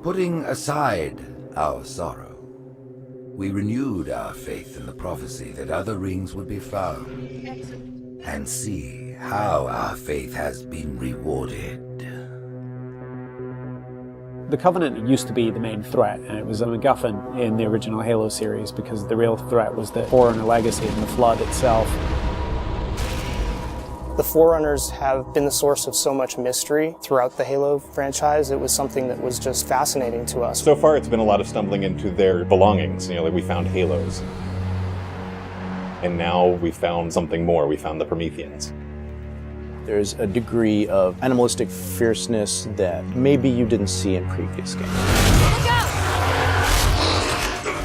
Putting aside our sorrow, we renewed our faith in the prophecy that other rings would be found, and see how our faith has been rewarded. The Covenant used to be the main threat, and it was a MacGuffin in the original Halo series because the real threat was the Forerunner legacy and the Flood itself. The Forerunners have been the source of so much mystery throughout the Halo franchise. It was something that was just fascinating to us. So far, it's been a lot of stumbling into their belongings. Like we found Halos. And now we found something more. We found the Prometheans. There's a degree of animalistic fierceness that maybe you didn't see in previous games.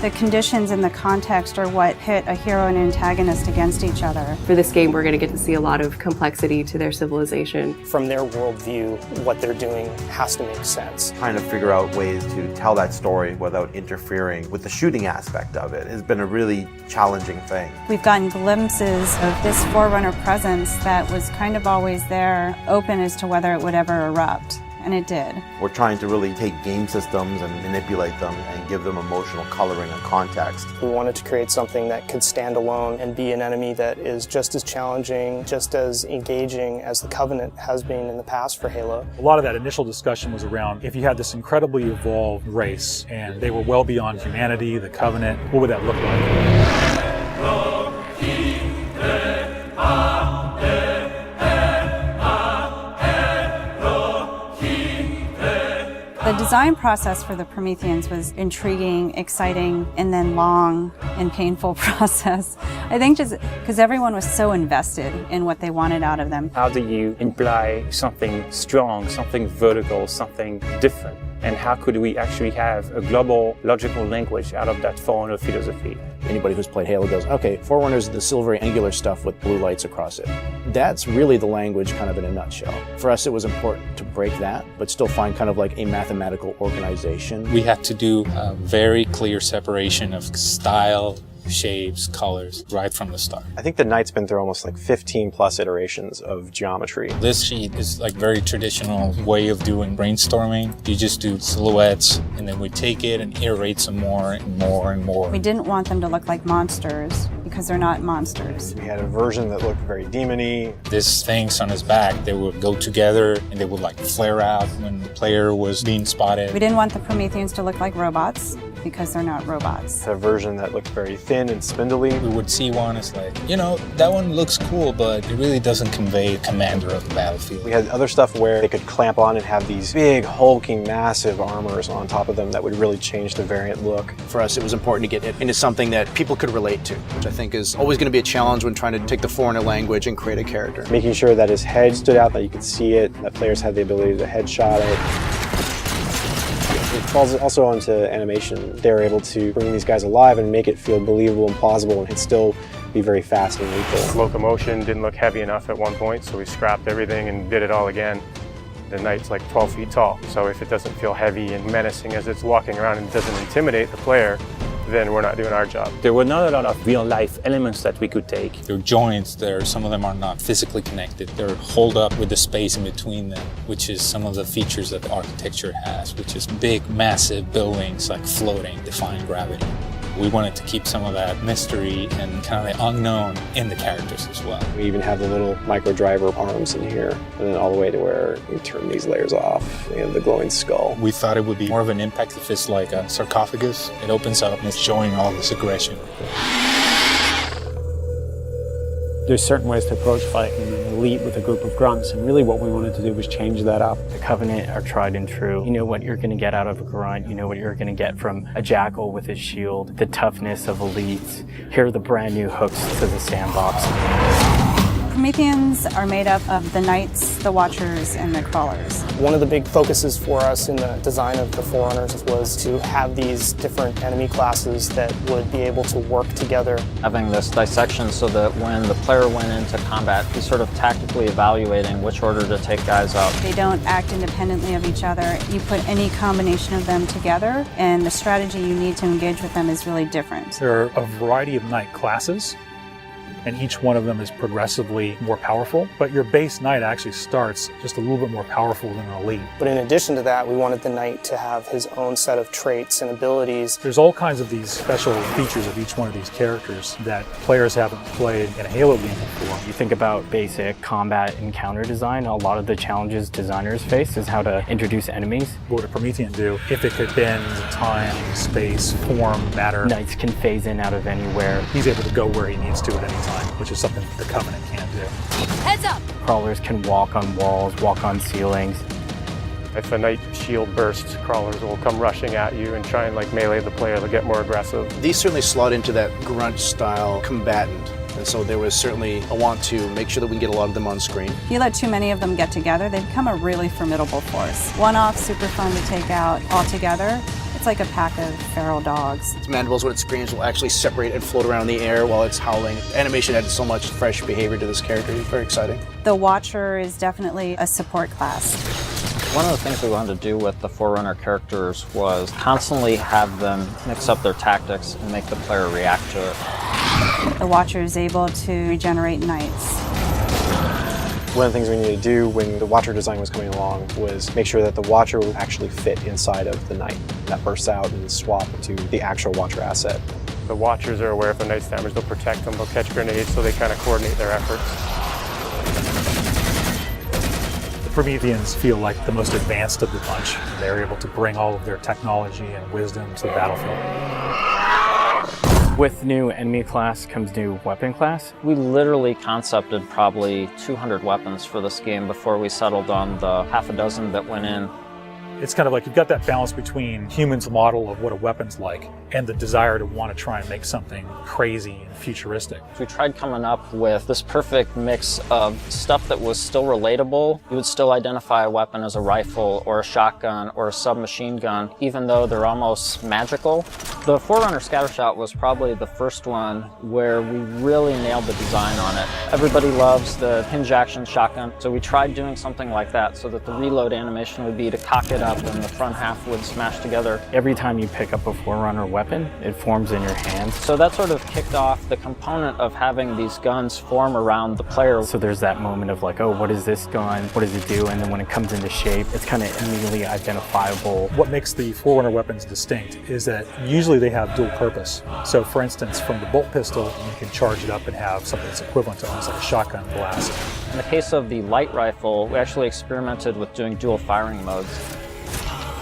The conditions and the context are what pit a hero and antagonist against each other. For this game, we're going to get to see a lot of complexity to their civilization. From their worldview, what they're doing has to make sense. Trying to figure out ways to tell that story without interfering with the shooting aspect of it has been a really challenging thing. We've gotten glimpses of this Forerunner presence that was kind of always there, open as to whether it would ever erupt. And it did. We're trying to really take game systems and manipulate them and give them emotional coloring and context. We wanted to create something that could stand alone and be an enemy that is just as challenging, just as engaging as the Covenant has been in the past for Halo. A lot of that initial discussion was around if you had this incredibly evolved race and they were well beyond humanity, the Covenant, what would that look like? The design process for the Prometheans was intriguing, exciting, and then long and painful process. I think just because everyone was so invested in what they wanted out of them. How do you imply something strong, something vertical, something different? And how could we actually have a global logical language out of that Forerunner philosophy? Anybody who's played Halo goes, okay, Forerunners is the silvery angular stuff with blue lights across it. That's really the language kind of in a nutshell. For us, it was important to break that, but still find kind of like a mathematical organization. We had to do a very clear separation of style, shapes, colors, right from the start. I think the Knight's been through almost like 15 plus iterations of geometry. This sheet is like very traditional way of doing brainstorming. You just do silhouettes and then we take it and iterate some more and more and more. We didn't want them to look like monsters because they're not monsters. We had a version that looked very demon-y. These things on his back, they would go together and they would like flare out when the player was being spotted. We didn't want the Prometheans to look like robots because they're not robots. A version that looked very thin and spindly. We would see one as like, you know, that one looks cool, but it really doesn't convey commander of the battlefield. We had other stuff where they could clamp on and have these big, hulking, massive armors on top of them that would really change the variant look. For us, it was important to get it into something that people could relate to, which I think is always going to be a challenge when trying to take the Forerunner language and create a character. Making sure that his head stood out, that you could see it, that players had the ability to headshot it. It falls also onto animation. They're able to bring these guys alive and make it feel believable and plausible and still be very fast and lethal. Locomotion didn't look heavy enough at one point, so we scrapped everything and did it all again. The Knight's like 12 feet tall, so if it doesn't feel heavy and menacing as it's walking around and doesn't intimidate the player, then we're not doing our job. There were not a lot of real-life elements that we could take. There are joints there, some of them are not physically connected. They're holed up with the space in between them, which is some of the features that the architecture has, which is big, massive buildings like floating, defying gravity. We wanted to keep some of that mystery and kind of the unknown in the characters as well. We even have the little micro driver arms in here, and then all the way to where we turn these layers off. We have the glowing skull. We thought it would be more of an impact if it's like a sarcophagus. It opens up and it's showing all this aggression. There's certain ways to approach fighting an elite with a group of grunts, and really what we wanted to do was change that up. The Covenant are tried and true. You know what you're going to get out of a grunt. You know what you're going to get from a jackal with his shield. The toughness of elites. Here are the brand new hooks to the sandbox. Prometheans are made up of the Knights, the Watchers, and the Crawlers. One of the big focuses for us in the design of the Forerunners was to have these different enemy classes that would be able to work together. Having this dissection so that when the player went into combat, he's sort of tactically evaluating which order to take guys out. They don't act independently of each other. You put any combination of them together, and the strategy you need to engage with them is really different. There are a variety of Knight classes. and each one of them is progressively more powerful. But your base knight actually starts just a little bit more powerful than an elite. But in addition to that, we wanted the knight to have his own set of traits and abilities. There's all kinds of these special features of each one of these characters that players haven't played in a Halo game before. You think about basic combat and counter design, a lot of the challenges designers face is how to introduce enemies. What would a Promethean do if it could bend time, space, form, matter? Knights can phase in out of anywhere. He's able to go where he needs to at any time, which is something the Covenant can't do. Heads up! Crawlers can walk on walls, walk on ceilings. If a knight shield bursts, crawlers will come rushing at you and try and melee the player to get more aggressive. These certainly slot into that grunt style combatant. And so there was certainly a want to make sure that we can get a lot of them on screen. If you let too many of them get together, they become a really formidable force. One-off, super fun to take out all together. It's like a pack of feral dogs. Its mandibles, when it screams, will actually separate and float around in the air while it's howling. Animation added so much fresh behavior to this character. It's very exciting. The Watcher is definitely a support class. One of the things we wanted to do with the Forerunner characters was constantly have them mix up their tactics and make the player react to it. The Watcher is able to regenerate knights. One of the things we needed to do when the Watcher design was coming along was make sure that the Watcher would actually fit inside of the Knight. That bursts out and swap to the actual Watcher asset. The Watchers are aware if a knight's damaged, they'll protect them, they'll catch grenades, so they kind of coordinate their efforts. The Prometheans feel like the most advanced of the bunch. They're able to bring all of their technology and wisdom to the battlefield. With new enemy class comes new weapon class. We literally concepted probably 200 weapons for this game before we settled on the half a dozen that went in. It's kind of like you've got that balance between humans' model of what a weapon's like and the desire to want to try and make something crazy and futuristic. We tried coming up with this perfect mix of stuff that was still relatable. You would still identify a weapon as a rifle or a shotgun or a submachine gun, even though they're almost magical. The Forerunner Scattershot was probably the first one where we really nailed the design on it. Everybody loves the hinge action shotgun, so we tried doing something like that so that the reload animation would be to cock it up and the front half would smash together. Every time you pick up a Forerunner weapon, it forms in your hand. So that sort of kicked off the component of having these guns form around the player. So there's that moment of oh, what is this gun? What does it do? And then when it comes into shape, it's kind of immediately identifiable. What makes the Forerunner weapons distinct is that usually they have dual purpose. So for instance, from the bolt pistol, you can charge it up and have something that's equivalent to almost like a shotgun blast. In the case of the light rifle, we actually experimented with doing dual firing modes.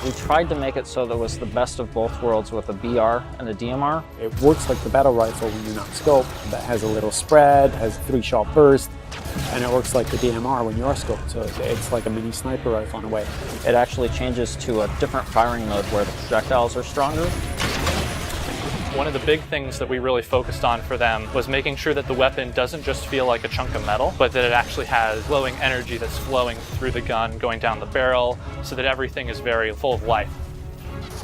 We tried to make it so that it was the best of both worlds with a BR and a DMR. It works like the battle rifle when you're not scoped. That has a little spread, has 3-shot burst, and it works like the DMR when you are scoped. So it's like a mini sniper rifle in a way. It actually changes to a different firing mode where the projectiles are stronger. One of the big things that we really focused on for them was making sure that the weapon doesn't just feel like a chunk of metal, but that it actually has glowing energy that's flowing through the gun, going down the barrel, so that everything is very full of life.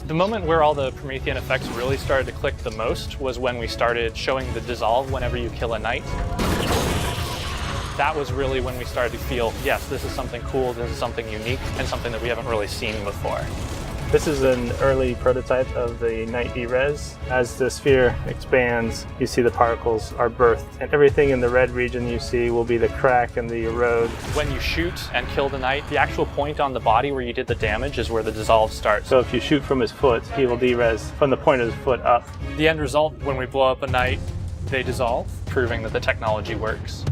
The moment where all the Promethean effects really started to click the most was when we started showing the dissolve whenever you kill a knight. That was really when we started to feel, yes, this is something cool, this is something unique, and something that we haven't really seen before. This is an early prototype of the Knight D-Res. As the sphere expands, you see the particles are birthed, and everything in the red region you see will be the crack and the erode. When you shoot and kill the knight, the actual point on the body where you did the damage is where the dissolve starts. So if you shoot from his foot, he will D-Res from the point of his foot up. The end result, when we blow up a knight, they dissolve, proving that the technology works.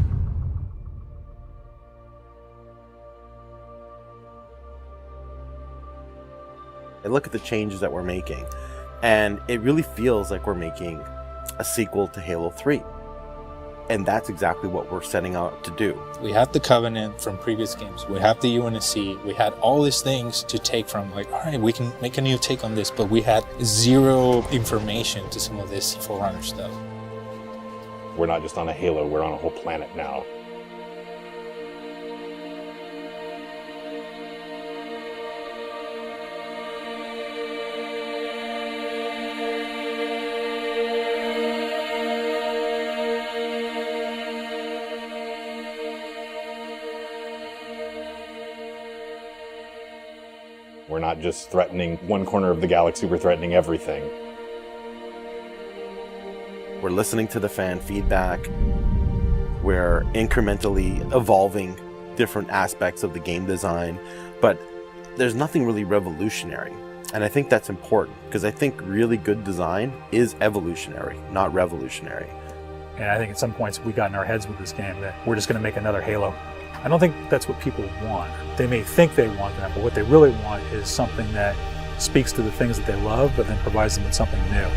I look at the changes that we're making, and it really feels like we're making a sequel to Halo 3. And that's exactly what we're setting out to do. We have the Covenant from previous games. We have the UNSC. We had all these things to take from, all right, we can make a new take on this, but we had zero information to some of this Forerunner stuff. We're not just on a Halo, we're on a whole planet now. We're not just threatening one corner of the galaxy, we're threatening everything. We're listening to the fan feedback. We're incrementally evolving different aspects of the game design, but there's nothing really revolutionary. And I think that's important, because I think really good design is evolutionary, not revolutionary. And I think at some points we got in our heads with this game that we're just going to make another Halo. I don't think that's what people want. They may think they want that, but what they really want is something that speaks to the things that they love, but then provides them with something new.